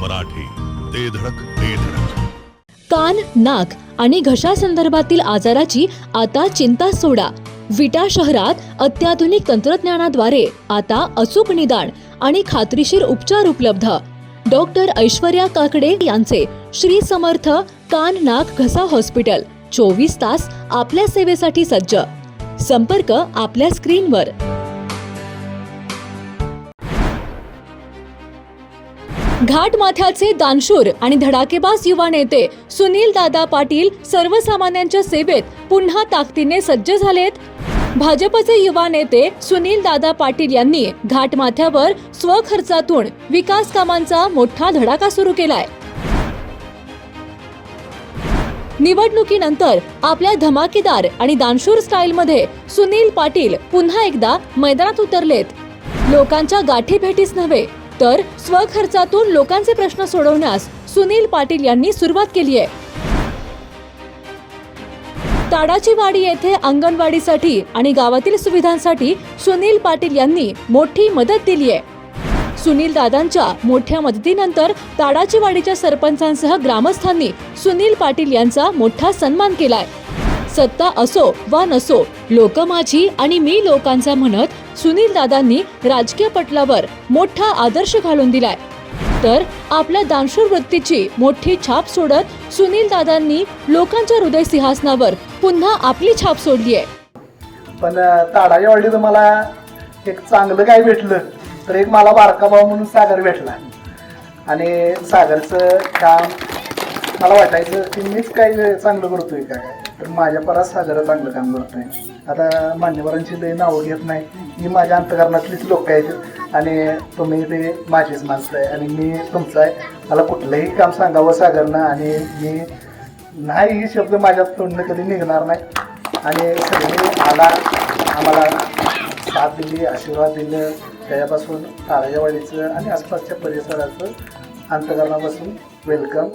मराठी, ते धडक ते धडक. कान, नाक आणि घशा संदर्भातील आजाराची आता चिंता सोडा. विटा शहरात अत्याधुनिक तंत्रज्ञानाद्वारे आता अचूक निदान आणि खात्रीशीर उपचार उपलब्ध. डॉक्टर ऐश्वर्या काकडे यांचे श्री समर्थ कान नाक घसा हॉस्पिटल 24 तास आपल्या सेवेसाठी सज्ज. संपर्क आपल्या स्क्रीनवर. घाटमाथ्याचे दानशूर आणि धडाकेबाज युवा नेते सुनील दादा पाटील सर्वसामान्यांच्या सेवेत पुन्हा ताकदीने सज्ज झालेत. भाजपचे युवा नेते सुनील दादा पाटील यांनी घाटमाथ्यावर स्वखर्चातून विकास कामांचा मोठा धडाका सुरू केलाय. निवडणुकीनंतर आपल्या धमाकेदार आणि दानशूर स्टाईलमध्ये सुनील पाटील पुन्हा एकदा मैदानात उतरलेत. लोकांच्या गाठी भेटीच नव्हे तर स्वखर्चातून लोकांचे प्रश्न सोडवण्यास सुनील पाटील यांनी सुरुवात केली आहे. ताडाची वाडी येथे अंगणवाडीसाठी आणि गावातील सुविधांसाठी सुनील पाटील यांनी मोठी मदत दिली आहे. सुनील दादांच्या मोठ्या मदतीनंतर ताडाची वाडीच्या सरपंचांसह ग्रामस्थांनी सुनील पाटील यांचा मोठा सन्मान केलाय. सत्ता असो वा नसो, लोक माझी आणि मी लोकांचा म्हणत सुनील दादांनी राजकीय पटलावर मोठा आदर्श घालून दिलाय. तर आपल्या दानशूर वृत्तीची मोठी छाप सोडत सुनील दादांनी लोकांच्या हृदय सिंहासनावर पुन्हा आपली छाप सोडली आहे. पण ताडाच्या वाडीत मला एक चांगलं काय भेटलं तर एक मला बारका भाऊ म्हणून सागर भेटला. आणि सागरचं काम मला वाटायचं की मीच काय चांगलं करतोय काय, तर माझ्या परात सागर चांगलं काम करतोय. आता मान्यवरांची लई नावं घेत नाही, मी माझ्या अंतकरणातलीच लोक आहेत आणि तुम्ही ते माझीच माणसं आहे आणि मी तुमचं आहे. मला कुठलंही काम सांगावं सागरनं आणि मी नाही ही शब्द माझ्या तोंडनं कधी निघणार नाही. आणि सगळे आम्हाला साथ दिली, आशीर्वाद दिलं. त्याच्यापासून ताडाच्या वाडीचं आणि आसपासच्या परिसराचं अंतकरणापासून वेलकम.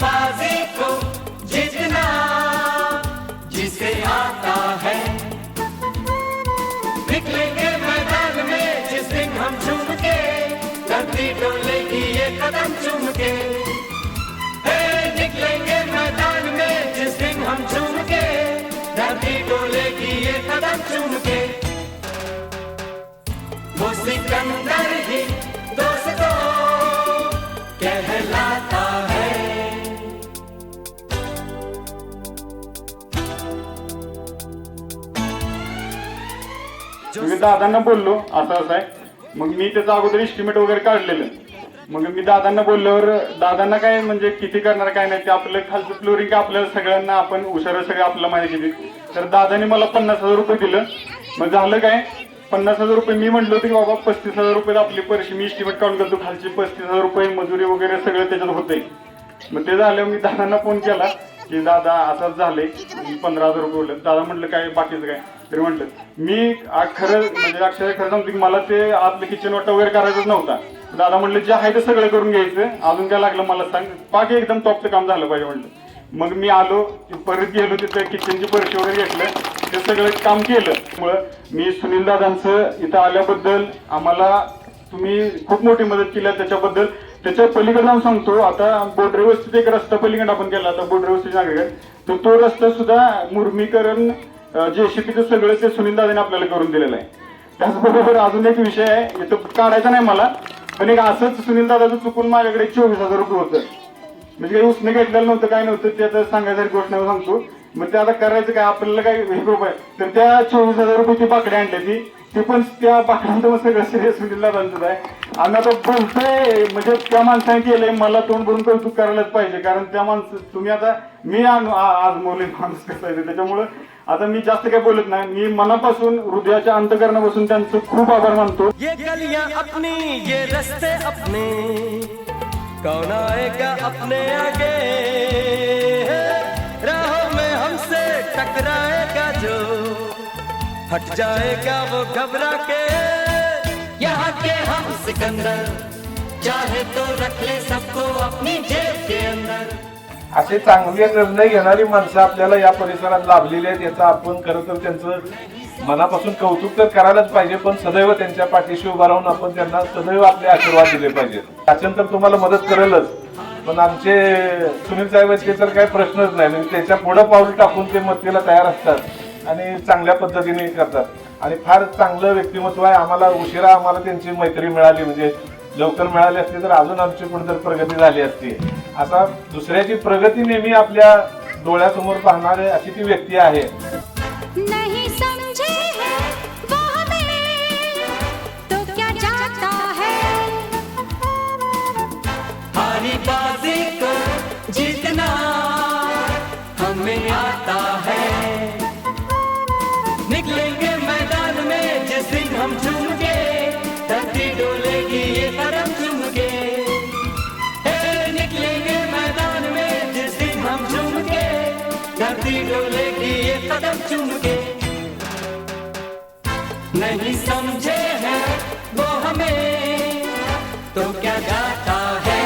बाजी को जीतना जिसे आता है, निकलेंगे मैदान में जिस दिन हम झूम के, धरती डोलेगी ये कदम चूम के. निकलेंगे मैदान में जिस दिन हम झूम के, धरती डोलेगी ये कदम चूम के. वो सिकंदर ही दोस्तों कहलाता है. मी दादांना बोललो असं असं आहे. मग मी त्याचं अगोदर इस्टिमेट वगैरे काढलेलं. मग मी दादांना बोलल्यावर दादांना काय म्हणजे किती करणार काय नाही, ते आपलं खालचं फ्लोरिंग आपल्याला सगळ्यांना आपण हुशार सगळे आपल्याला माहिती दिली. तर दादाने मला 50,000 रुपये दिलं. मग झालं काय, 50,000 रुपये मी म्हटलं होतं की बाबा 35,000 रुपये आपली पैसे मी इस्टिमेट काढून करतो, खालचे 35,000 रुपये मजुरी वगैरे सगळं त्याच्यात होतंय. मग ते झालं, मी दादांना फोन केला की दादा असंच झालंय, 15,000 रुपये उरले. दादा म्हटलं काय बाकीचं काय, तरी म्हटलं मी खरं म्हणजे अक्षरशः खरं सांगतो की मला ते आतलं किचन वाटा वगैरे करायचंच नव्हता. दादा म्हटलं जे आहे ते सगळं करून घ्यायचं, अजून काय लागलं मला सांग, बाकी एकदम टॉपचं काम झालं पाहिजे म्हटलं. मग मी आलो, परत गेलो, तिथं किचनची परीक्षा वगैरे घेतलं, ते सगळं काम केलं. त्यामुळं मी सुनील दादांचं इथं आल्याबद्दल आम्हाला तुम्ही खूप मोठी मदत केली त्याच्याबद्दल. त्याच्या पलीकडे जाऊन सांगतो, आता बोर्डरे वस्तीत एक रस्ता पलीकडे आपण केला, आता बोर्डरे वस्ती नागरिक, तर तो रस्ता सुद्धा मुरमीकरण जेसीबीचं सगळं ते सुनील दादाने आपल्याला करून दिलेलं आहे. त्याचबरोबर अजून एक विषय आहे, इथं काढायचा नाही मला, पण एक असंच सुनील दादाचं चुकून माझ्याकडे 24,000 रुपये होतं. म्हणजे काही उसने घेतलेलं नव्हतं, काय नव्हतं, ते आता सांगायची गोष्ट नाही सांगतो. मग ते आता करायचं काय, आपल्याला काय हे रुपये, तर त्या 24,000 रुपये ती बाकडे आणली ती पण त्या बाकड्यांचं मग सगळं सिरियस सुनील दादांचं आहे. आम्ही आता बोलतोय म्हणजे त्या माणसाने केलंय, मला तोंड भरून कौतुक करायलाच पाहिजे, कारण त्या तुम्ही आता मी आज मोले माणूस कसा आहे, त्याच्यामुळं आता मी जास्त काय बोलत नाही. मी मनापासून हृदयाच्या अंतकरणापासून त्यांचं खूप आभार मानतो. ये गलियां अपनी, ये रस्ते अपने, कौन आएगा अपने आगे, राहों में हमसे टकराएगा जो हट जाएगा वो घबरा के। यहाँ के हम सिकंदर चाहे तो रख ले सबको अपनी जेब के अंदर। असे चांगले निर्णय घेणारी माणसं आपल्याला या परिसरात लाभलेली आहेत, याचा आपण खरं तर त्यांचं मनापासून कौतुक तर करायलाच पाहिजे, पण सदैव त्यांच्या पाठीशी उभा राहून आपण त्यांना सदैव आपले आशीर्वाद दिले पाहिजेत. शासन तर तुम्हाला मदत करेलच, पण आमचे सुनील साहेबांचे तर काही प्रश्नच नाही. म्हणजे त्याच्या पुढे पाऊल टाकून ते मदतीला तयार असतात आणि चांगल्या पद्धतीने करतात आणि फार चांगलं व्यक्तिमत्व आहे. आम्हाला उशिरा त्यांची मैत्री मिळाली, म्हणजे लवकर मिळाली असती तर अजून आमची कुठेतरी प्रगती झाली असती. असा दुसऱ्याची प्रगती नेहमी आपल्या डोळ्यासमोर पाहणारे अशी ती व्यक्ती आहे. नहीं समझे है वो हमें तो क्या जाता है। हारी बाजी को जीतना हमें आता है। निकलेंगे मैदान में जिस दिन हम झूम के धरती डोलेगी ये कदम चूम के। निकलेंगे मैदान में जिस दिन हम झूम के धरती डोलेगी ये कदम चूम के। नहीं समझे हैं वो हमें तो क्या जाता है।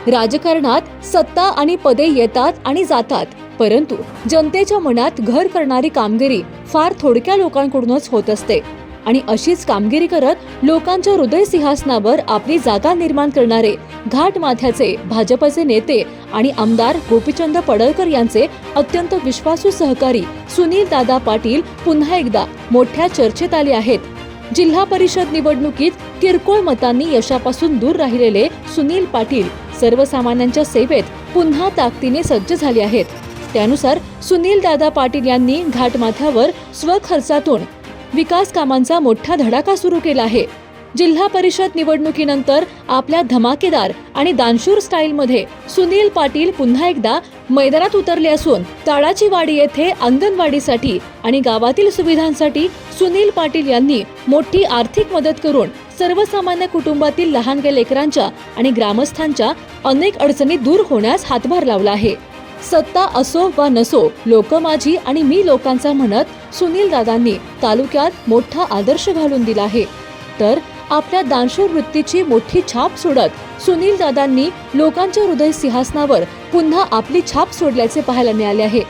राजकारणात सत्ता आणि पदे येतात आणि जातात, परंतु जनतेच्या मनात घर करणारी कामगिरी फार थोडक्या लोकांकडूनच होत असते. आणि अशीच कामगिरी करत लोकांच्या हृदय सिंहासनावर आपली जागा निर्माण करणारे घाटमाथ्याचे भाजपचे नेते आणि आमदार गोपीचंद पडळकर यांचे अत्यंत विश्वासू सहकारी सुनील दादा पाटील पुन्हा एकदा मोठ्या चर्चेत आले आहेत. जिल्हा परिषद निवडणुकीत किरकोळ मतांनी यशापासून दूर राहिलेले सुनील पाटील सर्वसामान्यांच्या सेवेत पुन्हा ताकदीने सज्ज झाले आहेत. त्यानुसार सुनील दादा पाटील यांनी घाटमाथ्यावर स्वखर्चातून विकास कामांचा मोठा धडाका सुरू केला आहे. जिल्हा परिषद निवडणुकीनंतर आपल्या धमाकेदार आणि दानशूर स्टाईलमध्ये सुनील पाटील पुन्हा एकदा मैदानात उतरले असून ताडाची वाडी येथे अंगणवाडीसाठी आणि गावातील सुविधांसाठी सुनील पाटील यांनी मोठी आर्थिक मदत करून सर्वसामान्य कुटुंबातील लहानग्या लेकरांच्या आणि ग्रामस्थांच्या अनेक अडचणी दूर होण्यास हातभार लावला आहे. सत्ता असो वा नसो, लोक माझी आणि मी लोकांचा म्हणत सुनील दादांनी तालुक्यात मोठा आदर्श घालून दिला आहे. तर आपल्या दानशूर वृत्तीची मोठी छाप सोडत सुनील दादांनी लोकांच्या हृदय सिंहासनावर पुन्हा आपली छाप सोडल्याचे पाहायला मिळाले आहे.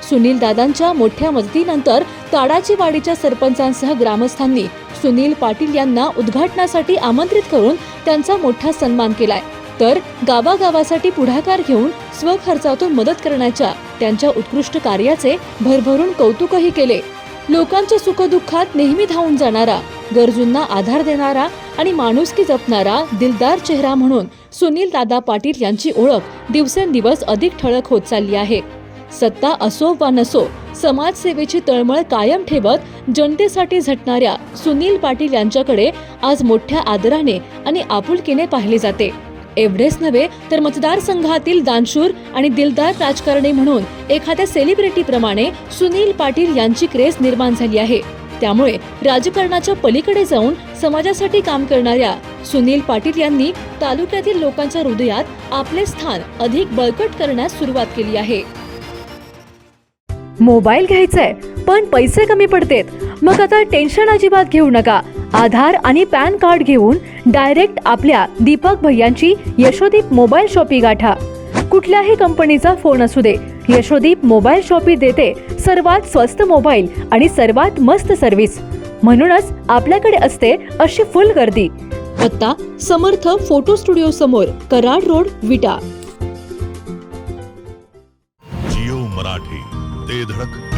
सुनील दादांच्या मोठ्या मदतीनंतर ताडाची वाडीच्या सरपंचांसह ग्रामस्थांनी सुनील पाटील यांना उद्घाटनासाठी आमंत्रित करून त्यांचा मोठा सन्मान केलाय. तर गावागावासाठी पुढाकार घेऊन स्वखर्चातून मदत करण्याच्या त्यांच्या उत्कृष्ट कार्याचे भरभरून कौतुकही केले. लोकांच्या सुखदुःखात नेहमी धावून जाणारा, गरजूंना आधार देणारा आणि माणुसकी जपणारा दिलदार चेहरा म्हणून सुनील दादा पाटील यांची ओळख दिवसेंदिवस अधिक ठळक होत चालली आहे. सत्ता असो वा नसो, समाजसेवेची तळमळ कायम ठेवत जनतेसाठी झटणाऱ्या सुनील पाटील यांच्याकडे आज मोठ्या आदराने आणि आपुलकीने पाहिले जाते. एवढेच नव्हे तर मतदारसंघातील दानशूर आणि दिलदार राजकारणी म्हणून एखाद्या सेलिब्रिटीप्रमाणे सुनील पाटील यांची क्रेज निर्माण झाली आहे. त्यामुळे राजकारणाच्या पलीकडे जाऊन समाजासाठी काम करणाऱ्या सुनील पाटील यांनी तालुक्यातील लोकांच्या हृदयात आपले स्थान अधिक बळकट करण्यास सुरुवात केली आहे. मोबाईल घ्यायचाय पण पैसे कमी पडतेत, मग आता टेन्शन अजिबात घेऊ नका. आधार आणि पॅन कार्ड घेऊन डायरेक्ट आपल्या दीपक भैयांची यशोदीप मोबाईल शॉपी गाठा. कुठल्याही कंपनीचा फोन असू दे, यशोदीप मोबाईल शॉपी देते सर्वात स्वस्त मोबाईल आणि सर्वात मस्त सर्व्हिस. म्हणूनच आपल्याकडे असते अशी फुल गर्दी. पत्ता समर्थ फोटो स्टुडिओ समोर, कराड रोड, विटा. जिओ मराठी, ते धडक